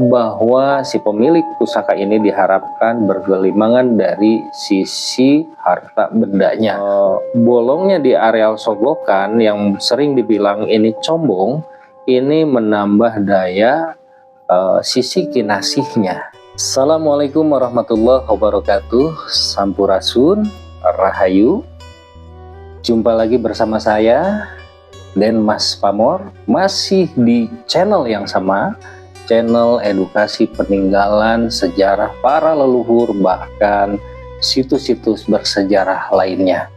bahwa si pemilik pusaka ini diharapkan bergelimangan dari sisi harta bendanya. Bolongnya di areal sogokan yang sering dibilang ini combong, ini menambah daya sisi kinasihnya. Assalamualaikum warahmatullahi wabarakatuh. Sampurasun, Rahayu. Jumpa lagi bersama saya, Den Mas Pamor, masih di channel yang sama, channel edukasi peninggalan sejarah para leluhur, bahkan situs-situs bersejarah lainnya.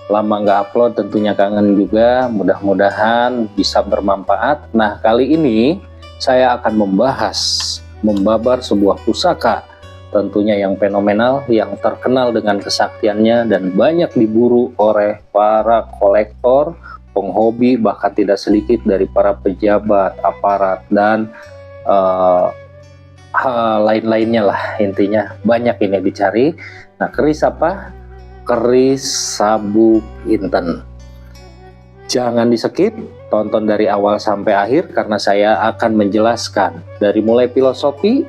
Lama nggak upload, tentunya kangen juga, mudah-mudahan bisa bermanfaat. Nah, kali ini saya akan membabar sebuah pusaka, tentunya yang fenomenal, yang terkenal dengan kesaktiannya dan banyak diburu oleh para kolektor, penghobi, bahkan tidak sedikit dari para pejabat, aparat, dan lain-lainnya lah. Intinya banyak ini dicari. Nah, keris apa? Keris Sabuk Inten. Jangan di skip, tonton dari awal sampai akhir karena saya akan menjelaskan dari mulai filosofi,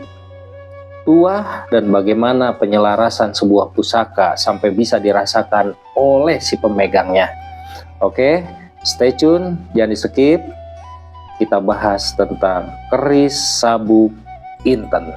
tuah, dan bagaimana penyelarasan sebuah pusaka sampai bisa dirasakan oleh si pemegangnya. Oke, stay tune, jangan di skip. Kita bahas tentang keris Sabuk Inten.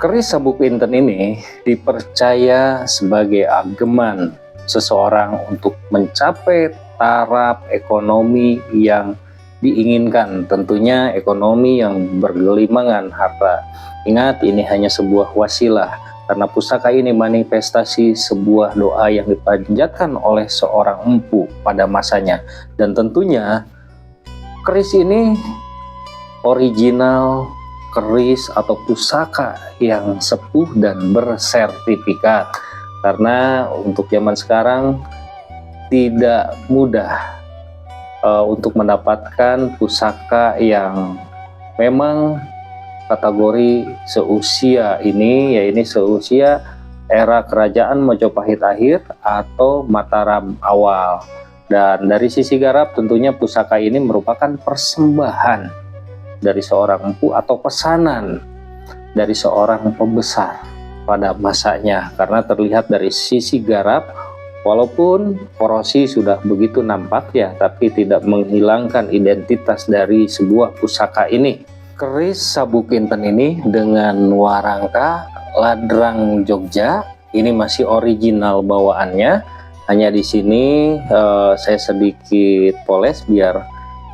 Keris Sabuk Inten ini dipercaya sebagai ageman seseorang untuk mencapai taraf ekonomi yang diinginkan, tentunya ekonomi yang bergelimangan harta. Ingat, ini hanya sebuah wasilah, karena pusaka ini manifestasi sebuah doa yang dipanjatkan oleh seorang empu pada masanya. Dan tentunya keris ini original keris atau pusaka yang sepuh dan bersertifikat, karena untuk zaman sekarang tidak mudah untuk mendapatkan pusaka yang memang kategori seusia ini, yaitu seusia era kerajaan Majapahit akhir atau Mataram awal. Dan dari sisi garap, tentunya pusaka ini merupakan persembahan dari seorang empu atau pesanan dari seorang pembesar pada masanya, karena terlihat dari sisi garap, walaupun korosi sudah begitu nampak ya, tapi tidak menghilangkan identitas dari sebuah pusaka ini. Keris Sabuk Inten ini dengan warangka ladrang Jogja, ini masih original bawaannya. Hanya di sini saya sedikit poles biar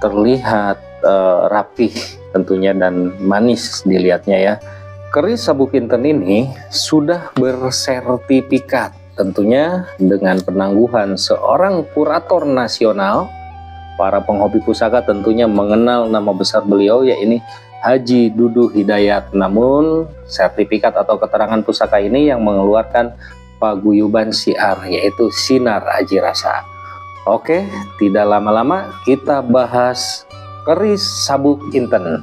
terlihat rapih tentunya dan manis dilihatnya ya. Keris Sabuk Inten ini sudah bersertifikat, tentunya dengan penangguhan seorang kurator nasional. Para penghobi pusaka tentunya mengenal nama besar beliau, yaitu Haji Dudu Hidayat. Namun sertifikat atau keterangan pusaka ini yang mengeluarkan paguyuban syiar, yaitu Sinar Aji Rasa. Oke, tidak lama-lama kita bahas keris Sabuk Inten.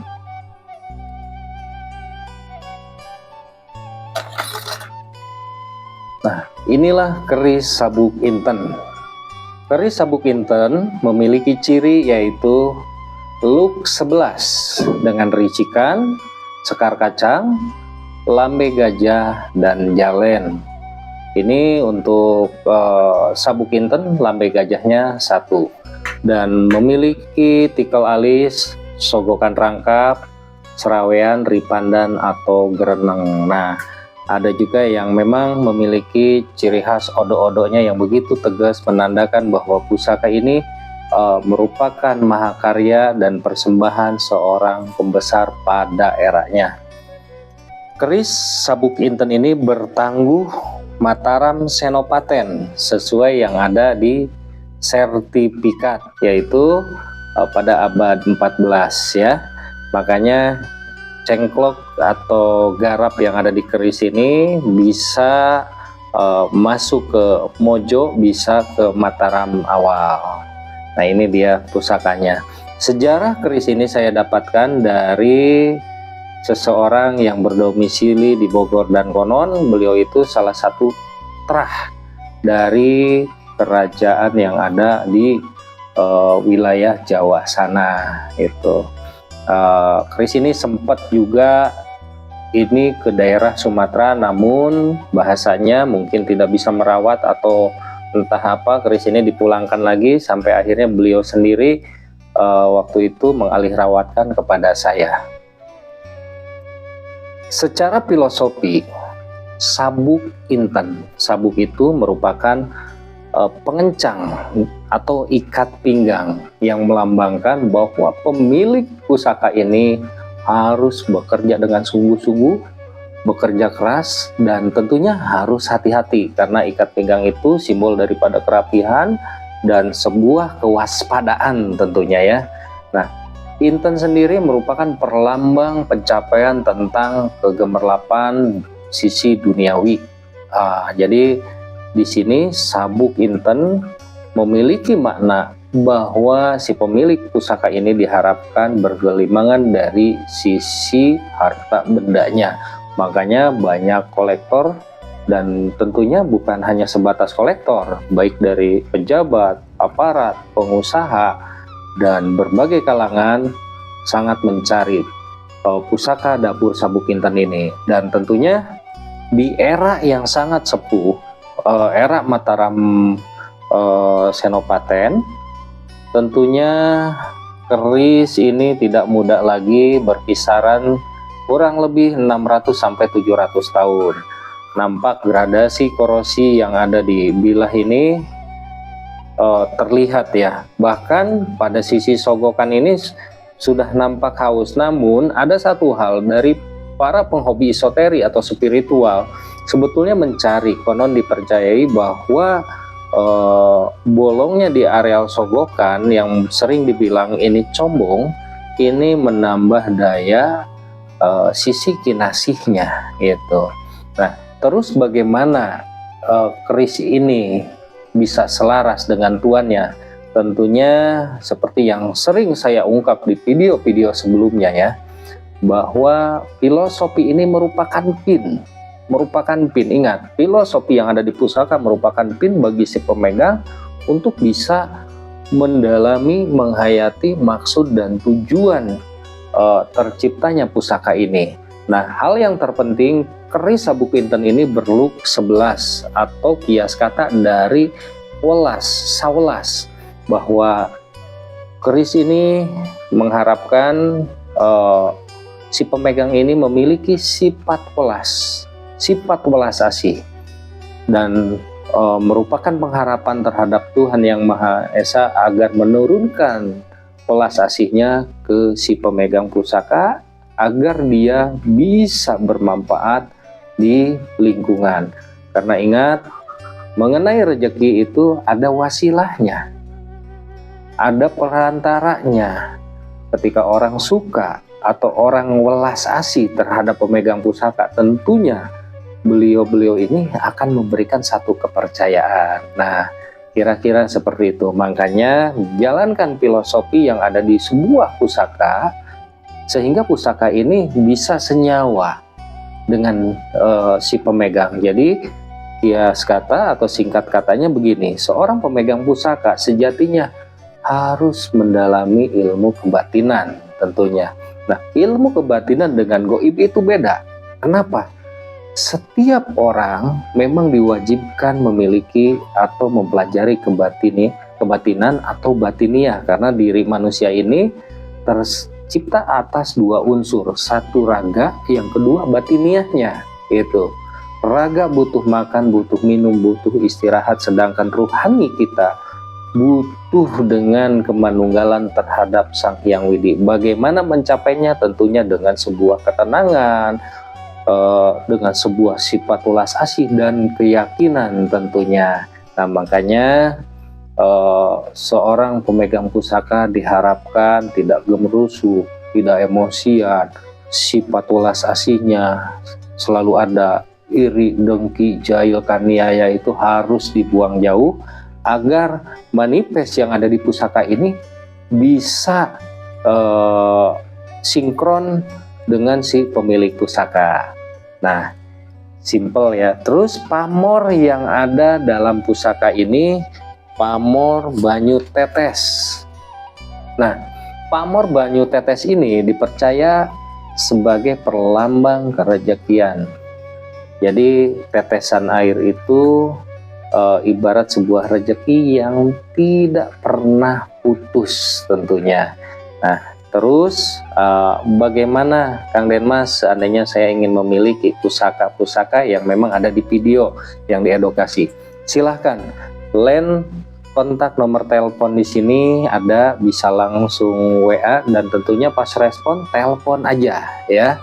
Nah, inilah keris Sabuk Inten. Keris Sabuk Inten memiliki ciri yaitu look 11 dengan ricikan, sekar kacang, lambe gajah, dan jalen. Ini untuk Sabuk Inten, lambe gajahnya 1, dan memiliki tikel alis, sogokan rangkap, serawean, ripandan atau gereneng. Nah, ada juga yang memang memiliki ciri khas odo-odonya yang begitu tegas, menandakan bahwa pusaka ini merupakan mahakarya dan persembahan seorang pembesar pada eranya. Keris Sabuk Inten ini bertangguh Mataram Senopaten sesuai yang ada di sertifikat, yaitu pada abad 14 ya. Makanya cengklok atau garap yang ada di keris ini bisa masuk ke Mojo, bisa ke Mataram awal. Nah, ini dia pusakanya. Sejarah keris ini saya dapatkan dari seseorang yang berdomisili di Bogor, dan konon beliau itu salah satu terah dari kerajaan yang ada di wilayah Jawa sana. Itu keris ini sempat juga ini ke daerah Sumatera, namun bahasanya mungkin tidak bisa merawat atau entah apa, keris ini dipulangkan lagi sampai akhirnya beliau sendiri waktu itu mengalih rawatkan kepada saya. Secara filosofi, sabuk inten, sabuk itu merupakan pengencang atau ikat pinggang yang melambangkan bahwa pemilik pusaka ini harus bekerja dengan sungguh-sungguh, bekerja keras, dan tentunya harus hati-hati karena ikat pinggang itu simbol daripada kerapihan dan sebuah kewaspadaan tentunya ya. Nah, inten sendiri merupakan perlambang pencapaian tentang kegemerlapan sisi duniawi. Jadi di sini sabuk inten memiliki makna bahwa si pemilik pusaka ini diharapkan bergelimangan dari sisi harta bendanya. Makanya banyak kolektor, dan tentunya bukan hanya sebatas kolektor, baik dari pejabat, aparat, pengusaha, dan berbagai kalangan sangat mencari pusaka dapur sabuk inten ini. Dan tentunya di era yang sangat sepuh, era Mataram Senopaten, tentunya keris ini tidak mudah lagi, berkisaran kurang lebih 600 sampai 700 tahun. Nampak gradasi korosi yang ada di bilah ini terlihat ya. Bahkan pada sisi sogokan ini sudah nampak haus. Namun ada satu hal dari para penghobi esoteri atau spiritual, sebetulnya mencari, konon dipercayai bahwa bolongnya di areal sogokan yang sering dibilang ini combong, ini menambah daya sisi kinasihnya gitu. Nah, terus bagaimana keris ini bisa selaras dengan tuannya? Tentunya seperti yang sering saya ungkap di video-video sebelumnya ya, bahwa filosofi ini merupakan pin. Ingat, filosofi yang ada di pusaka merupakan pin bagi si pemegang untuk bisa mendalami, menghayati maksud dan tujuan terciptanya pusaka ini. Nah, hal yang terpenting, keris sabuk inten ini berlook 11 atau kias kata dari welas, sawelas, bahwa keris ini mengharapkan si pemegang ini memiliki sifat welas asih, dan merupakan pengharapan terhadap Tuhan Yang Maha Esa agar menurunkan welas asihnya ke si pemegang pusaka agar dia bisa bermanfaat di lingkungan. Karena ingat, mengenai rezeki itu ada wasilahnya, ada perantaranya. Ketika orang suka atau orang welas asih terhadap pemegang pusaka, tentunya beliau-beliau ini akan memberikan satu kepercayaan. Nah, kira-kira seperti itu. Makanya jalankan filosofi yang ada di sebuah pusaka, sehingga pusaka ini bisa senyawa dengan si pemegang. Jadi kias kata atau singkat katanya begini, seorang pemegang pusaka sejatinya harus mendalami ilmu kebatinan tentunya. Nah, ilmu kebatinan dengan goib itu beda. Kenapa? Setiap orang memang diwajibkan memiliki atau mempelajari kebatinan atau batiniah, karena diri manusia ini tercipta atas dua unsur, satu raga, yang kedua batiniahnya. Itu raga butuh makan, butuh minum, butuh istirahat, sedangkan ruhani kita butuh dengan kemanunggalan terhadap Sang Hyang Widi. Bagaimana mencapainya? Tentunya dengan sebuah ketenangan, dengan sebuah sifat welas asih dan keyakinan tentunya. Nah, makanya seorang pemegang pusaka diharapkan tidak gemerusu, tidak emosian, sifat welas asihnya selalu ada, iri, dengki, jahil, kaniaya itu harus dibuang jauh agar manifest yang ada di pusaka ini bisa sinkron dengan si pemilik pusaka. Nah, simple ya. Terus pamor yang ada dalam pusaka ini, pamor banyu tetes. Nah, pamor banyu tetes ini dipercaya sebagai perlambang kerejekian. Jadi tetesan air itu ibarat sebuah rejeki yang tidak pernah putus tentunya. Nah, terus bagaimana Kang Denmas seandainya saya ingin memiliki pusaka-pusaka yang memang ada di video yang diedukasi? Silahkan, kontak nomor telepon di sini ada, bisa langsung WA dan tentunya pas respon telepon aja ya.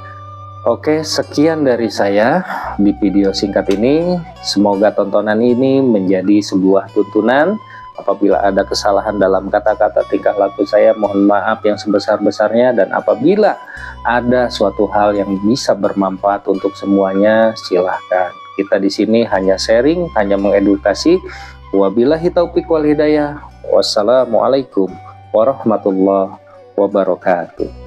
Oke, sekian dari saya di video singkat ini. Semoga tontonan ini menjadi sebuah tuntunan. Apabila ada kesalahan dalam kata-kata tingkah laku saya, mohon maaf yang sebesar-besarnya. Dan apabila ada suatu hal yang bisa bermanfaat untuk semuanya, silahkan. Kita di sini hanya sharing, hanya mengedukasi. Wabillahi taufiq wal hidayah. Wassalamualaikum warahmatullahi wabarakatuh.